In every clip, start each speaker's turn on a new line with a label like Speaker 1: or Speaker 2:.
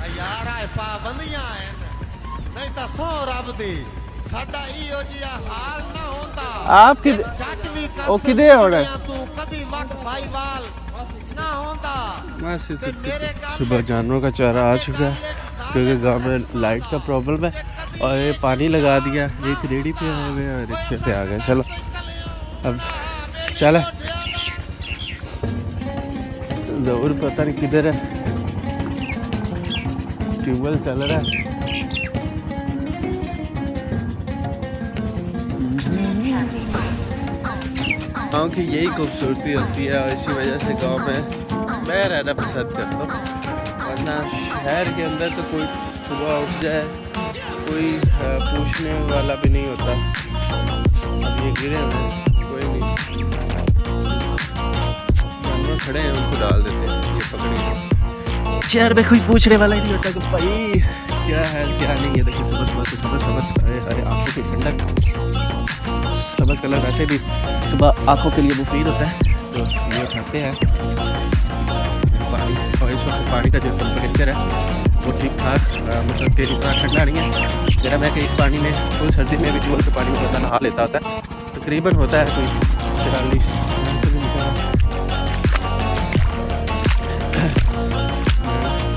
Speaker 1: यार आए पाबंदियां हैं नहीं तो सो रब दी साडा इहो जिहा हाल ना होंदा।
Speaker 2: आप किद
Speaker 1: जट भी
Speaker 2: ओ किदे होना
Speaker 1: तू कदी वट भाईवाल ना होंदा।
Speaker 2: सुबह जानवरों का चारा आ चुका है क्योंकि गांव में लाइट का प्रॉब्लम है और ये पानी लगा दिया। एक रेडी पे आए हुए हैं रिक्शे पे आ गए। चलो अब चले। जरूर पता नहीं किधर है। ट्यूबवेल चल रहा है। गाँव की यही खूबसूरती होती है और इसी वजह से गांव में मैं रहना पसंद करता हूँ। वरना शहर के अंदर तो कोई सुबह उठ जाए कोई पूछने वाला भी नहीं होता। अब ये गिरे हैं कोई नहीं, जानवर खड़े हैं उनको डाल देते हैं ये पकड़ेंगे। चेयर पे कोई पूछने वाला ही नहीं होता कि भाई क्या है क्या नहीं है। देखिए सुबह सुबह से समझ अरे आँखों की ठंडक समझ कलर वैसे भी सुबह आँखों के लिए मुफीद होता है तो ये खाते हैं पानी। और इस वक्त पानी का जो टेम्परेचर है वो ठीक ठाक मतलब तेरी तरह ठंडा नहीं है। जरा मैं कि इस पानी में फुल सर्दी में भी ट्यूबवेल के पानी में बंदा नहा लेता होता है तकरीबन होता है कोई 43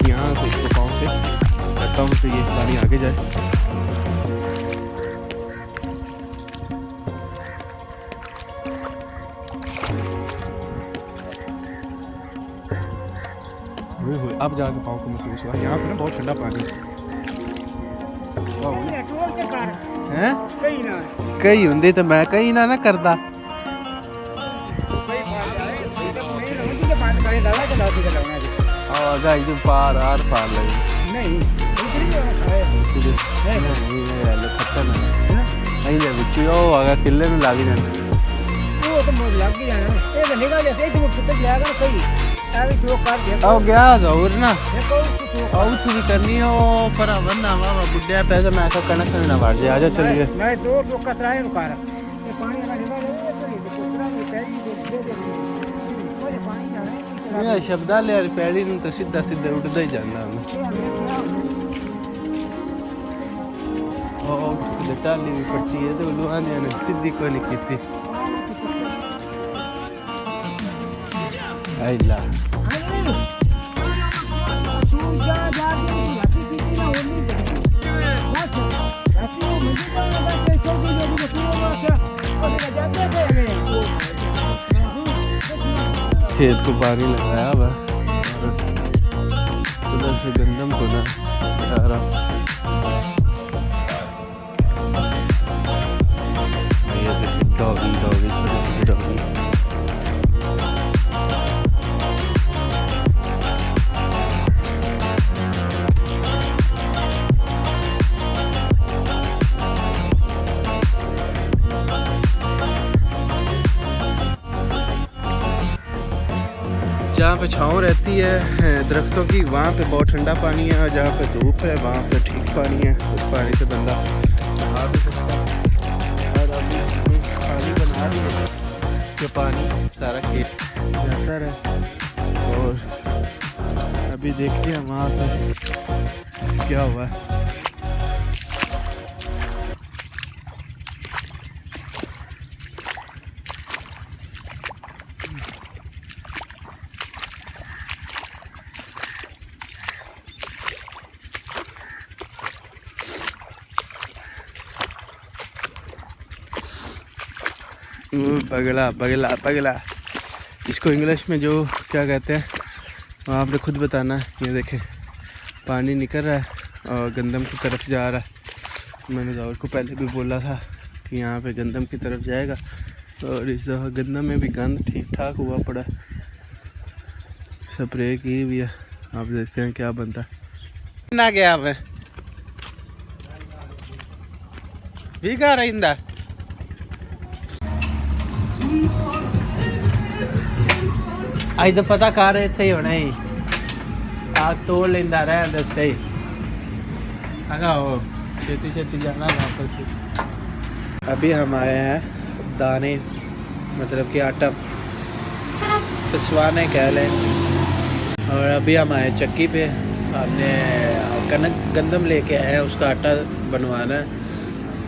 Speaker 2: यहाँ से इसको पाँव से करता हूँ तो ये पानी आगे जाए। अब जाके पाँव को महसूस हुआ यहाँ पे ना बहुत ठंडा पानी है। कई होंगे तो मैं कहीं ना करता पार आर पार लगे किले में लग गया जरूर ना तू भी करनी हो पर वरना वाह बुढ़िया पैसा मैं तो कनक ना बढ़ जाए। आजा चलिए शब्दा ले पैड़ी तो सीधा सीधा उड़ता ही जाना टाली भी पट्टी है तो लुहाने ने सीधी को नहीं की आइला खेत को पानी लगाया हुआ उधर से गंदम को ना यारा ये देखिए डॉगी डॉगी छोटे डॉगी। जहाँ पे छाँव रहती है दरख्तों की वहाँ पे बहुत ठंडा पानी है और जहाँ पे धूप है वहाँ पे ठीक पानी है। उस पानी से बंदा नहा भी सकता है। और अभी पानी बना रही है जो पानी सारा खेत जाता रहे। और अभी देखते हैं वहाँ पे क्या हुआ है। पगला पगला पगला इसको इंग्लिश में जो क्या कहते हैं वो आपने खुद बताना। ये देखें पानी निकल रहा है और गंदम की तरफ जा रहा है। मैंने ज़ाहिर को पहले भी बोला था कि यहाँ पे गंदम की तरफ जाएगा और इस दफ़ा गंदम में भी गंद ठीक ठाक हुआ पड़ा है। स्प्रे की भी है। आप देखते हैं क्या बनता है। ना गया मैं भीगा रहिंदा आज तो पता कर रहे थे होना ही आग तोड़ लेंदा रह देते ही अगा वो छेती छेती जाना वापस। अभी हम आए हैं दाने मतलब कि आटा पिसवाने कह लें और अभी हम आए चक्की पे हमने कनक गंदम लेके आए हैं, उसका आटा बनवाना है।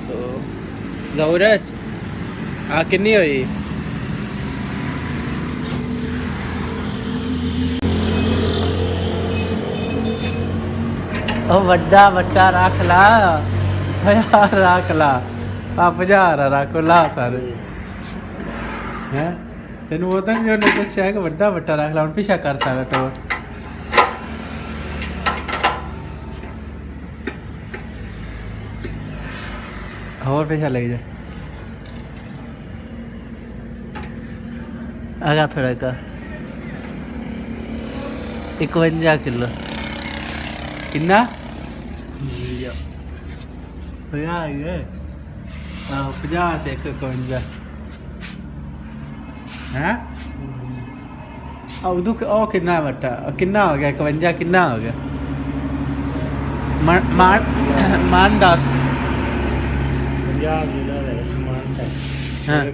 Speaker 2: तो ज़रूरत कितनी हुई? ओ वड्डा वड्डा रख ला यार, रख ला आप 1000 रख ला सारे हैं। तेन वो तो जो ने दस्या कि वड्डा वड्डा रख ला, हुण पिछा कर सारा टोर। और पिछा लग जा आगा थोड़ा का 51 किलो किन्ना होया ये 50 ते 51 हैं। उदू ओ किन्ना वट्टा किन्ना हो गया 51 किन्ना हो गया मान 10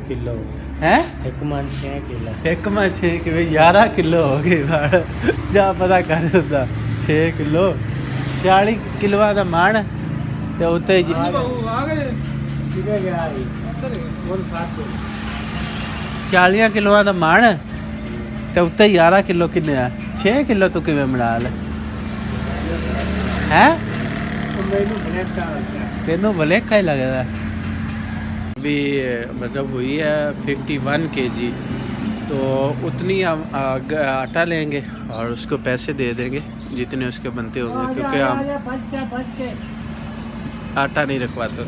Speaker 3: किलो
Speaker 2: है
Speaker 3: एक मन 6 किलो
Speaker 2: 11 किलो हो गए जा पता कर सकता 6 किलो 40 किलोआ का मान ते उत्ते 40 किलोआ का मान ते उत्ते 11 किलो किन्ने आ 6 किलो तू किवें बना ले हैं तेनों भलेखा ही लगता है। अभी मतलब हुई है 51 kg, तो उतनी हम आटा लेंगे और उसको पैसे दे देंगे जितने उसके बनते होंगे, क्योंकि हम आटा नहीं रखवाते।